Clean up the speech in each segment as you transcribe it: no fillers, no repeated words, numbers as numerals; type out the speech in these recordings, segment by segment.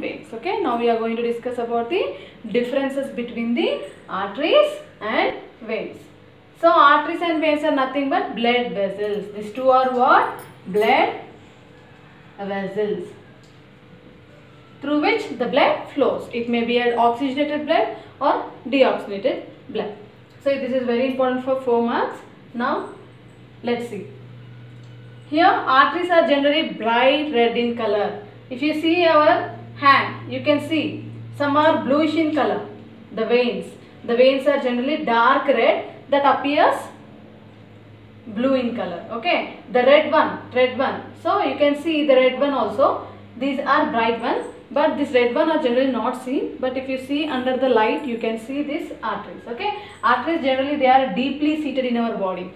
veins. Okay, now we are going to discuss about the differences between the arteries and veins. So arteries and veins are nothing but blood vessels. These two are what? Blood vessels through which the blood flows. It may be an oxygenated blood or deoxygenated blood. So this is very important for 4 marks. Now let's see. Here arteries are generally bright red in color. If you see our hand, you can see some are bluish in color. The veins are generally dark red that appears blue in color. Okay, the red one. So you can see the red one also. These are bright ones, but this red one are generally not seen. But if you see under the light, you can see these arteries. Okay, arteries generally they are deeply seated in our body.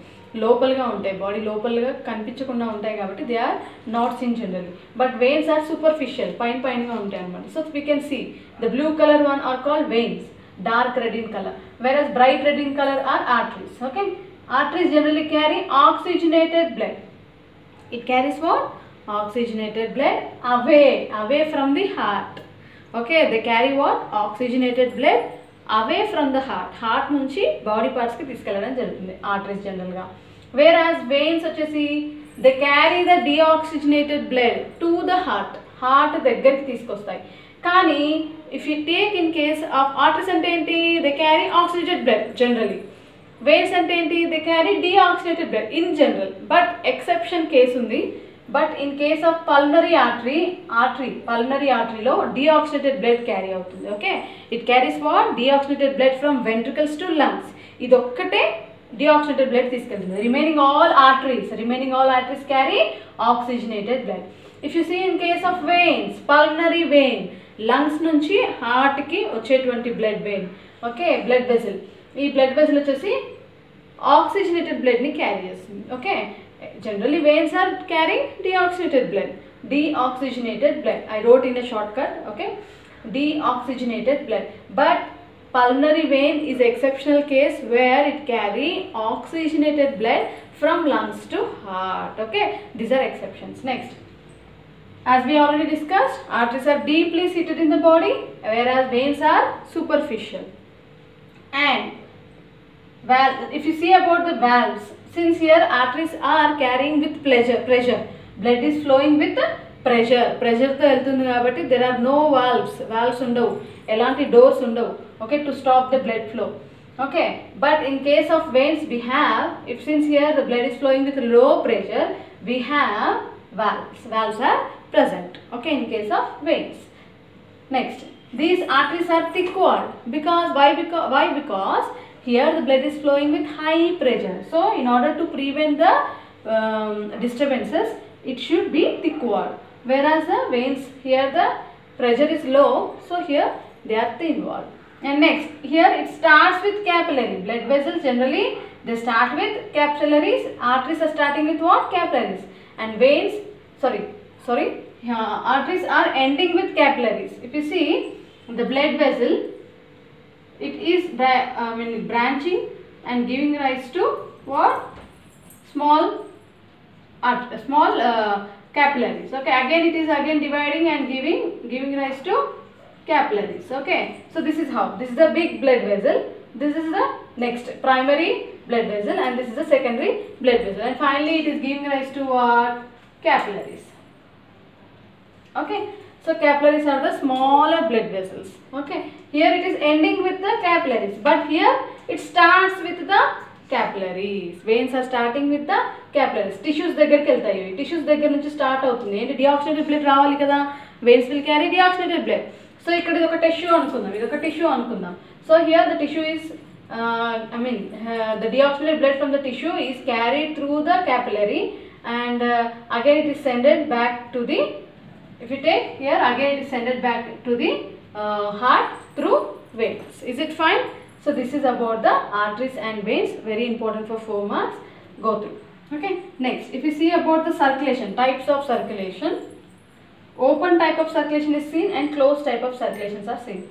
లోపలగా ఉంటాయి, body లోపలగా కనిపించకుండా ఉంటాయి కాబట్టి they are not seen generally. But veins are superficial, పైనగా ఉంటాయి అన్నమాట. So we can see the blue colour one are called veins, dark red in colour, versus bright red in colour are arteries. Okay, arteries generally carry oxygenated blood. It carries what? Oxygenated blood away from the heart. Okay, they carry what? Oxygenated blood away from the heart నుంచి body parts కి తీసుకెళ్ళడం జరుగుతుంది arteries general గా. Whereas veins వచ్చేసి they carry the deoxygenated blood to the heart దగ్గరికి తీసుకొస్తాయి. కానీ if you take in case of arteries అంటే ఏంటి? they carry oxygenated blood generally. veins అంటే ఏంటి? they carry deoxygenated blood in general. but exception case ఉంది. but in case of pulmonary artery లో deoxygenated blood carry అవుతుంది. okay, it carries what? deoxygenated blood from ventricles to lungs. ఇది ఒక్కటే deoxygenated blood తీసుకెళ్తుంది. remaining all arteries carry oxygenated blood. if you see in case of veins, pulmonary vein lungs నుంచి heart కి వచ్చేటువంటి blood vein. Okay, blood vessel. ఈ blood vessel వచ్చేసి oxygenated blood ని carry చేస్తుంది. Okay, generally veins are carrying deoxygenated blood. I wrote in a shortcut. Okay, deoxygenated blood. But pulmonary vein is exceptional case where it carry oxygenated blood from lungs to heart. Okay, these are exceptions. Next, as we already discussed, arteries are deeply seated in the body, whereas veins are superficial. And if you see about the valves, since here arteries are carrying with pressure, blood is flowing with pressure తో వెళ్తుంది కాబట్టి there are no valves ఉండవు, ఎలాంటి doors ఉండవు. okay, to stop the blood flow. okay, but in case of veins we have, since here the blood is flowing with low pressure, we have valves are present. okay, in case of veins. Next, these arteries are thick walled because because here the blood is flowing with high pressure. So in order to prevent the disturbances, it should be thick walled. Whereas the veins, here the pressure is low, so here they are thin walled. And next, here it starts with capillary. Blood vessels generally they start with capillaries. Arteries are starting with what? Capillaries. And veins, arteries are ending with capillaries. If you see the blood vessel, it is branching and giving rise to what? Small capillaries. okay, again it is dividing and giving rise to capillaries. okay, so this is how, this is the big blood vessel, this is the next primary blood vessel, and this is the secondary blood vessel, and finally it is giving rise to what? Capillaries. okay, so capillaries are the smaller blood vessels. okay, here it is ending with the capillaries, but here it starts with the capillaries. veins are starting with the capillaries. tissues దగ్గరికి వెళ్తాయి. tissues దగ్గర నుంచి start అవుతుంది. ఏంటి? deoxygenated blood రావాలి కదా. veins will carry deoxygenated blood. So ఇక్కడ ఇది ఒక టిష్యూ అనుకుందాం. So here the tissue is the deoxygenated blood from the tissue is carried through the capillary, and again it is sent back to the, if you take here, again it is sent back to the heart through veins. Is it fine? So this is about the arteries and veins, very important for 4 marks. Go through. okay, next, if you see about the circulation, types of circulation, open type of circulation is seen and closed type of circulations are seen.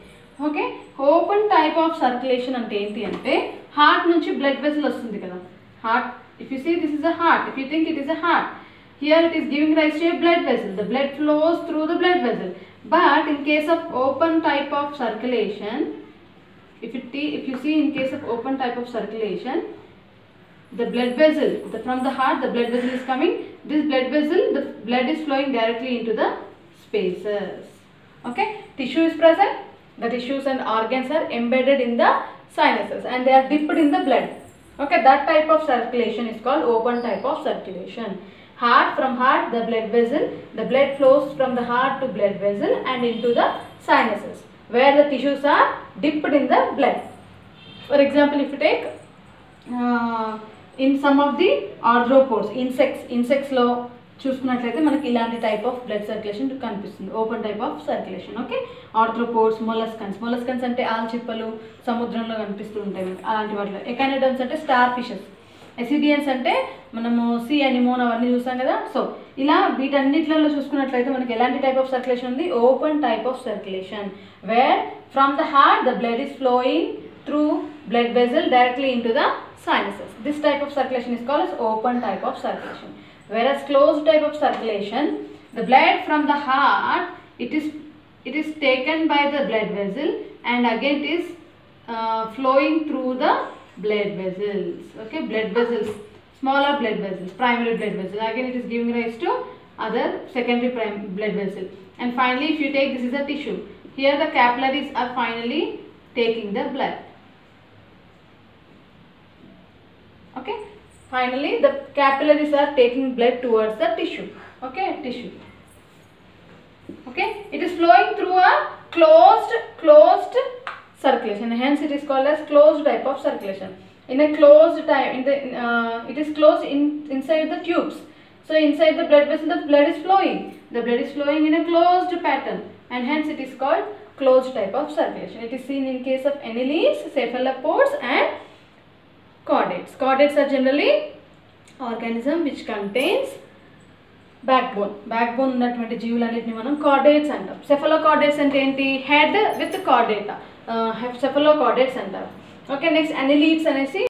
okay, open type of circulation అంటే ఏంటి అంటే, heart నుంచి blood vessel వస్తుంది కదా. Heart, if you see this is a heart, if you think it is a heart, here it is giving rise to a blood vessel. The blood flows through the blood vessel. But in case of open type of circulation, if you see in case of open type of circulation, the blood vessel, from the heart the blood vessel is coming. This blood vessel, the blood is flowing directly into the spaces. Okay, tissue is present. The tissues and organs are embedded in the sinuses and they are dipped in the blood. Okay, that type of circulation is called open type of circulation. From heart the blood flows from the heart to blood vessel and into the sinuses where the tissues are dipped in the blood. For example, if you take in some of the arthropods, insects లో చూసుకున్నట్లయితే మనకి ఇలాంటి type of blood circulation కనిపిస్తుంది, open type of circulation. Okay, arthropods, molluscans అంటే ఆల్చిప్పలు సముద్రంలో కనిపిస్తూ ఉంటాయి అలాంటి వాటిలో. ఎకానోడర్మ్స్ అంటే స్టార్ ఫిషెస్, ఎసిడియన్స్ అంటే మనము సీ అనిమోన్ అవన్నీ చూసాం కదా. సో ఇలా వీటన్నిటిలో చూసుకున్నట్లయితే మనకి ఎలాంటి టైప్ ఆఫ్ సర్క్యులేషన్ ఉంది, open type of circulation where from the heart the blood is flowing through blood vessel directly into the sinuses. This type of circulation is called as open type of circulation. Whereas closed type of circulation, the blood from the heart, it is taken by the blood vessel and again it is flowing through the blood vessels. Okay, blood vessels, smaller blood vessels, primary blood vessels. Again it is giving rise to other secondary blood vessel. And finally, if you take, this is a tissue. Here the capillaries are finally taking the blood. Okay, finally the capillaries are taking blood towards the tissue. Okay, tissue. Okay, it is flowing through a closed circulation, hence it is called as closed type of circulation. In a closed type, it is closed inside the tubes. So inside the blood vessel the blood is flowing. The blood is flowing in a closed pattern and hence it is called closed type of circulation. It is seen in case of annelids, cephalopods and chordates. Chordates are generally organism which contains backbone ఉన్నటువంటి జీవులన్నిటిని మనం chordates అంటాం. cephalochordates అంటే ఏంటి, head with chordata, cephalochordates అంటారు. Okay, next annelids అనేసి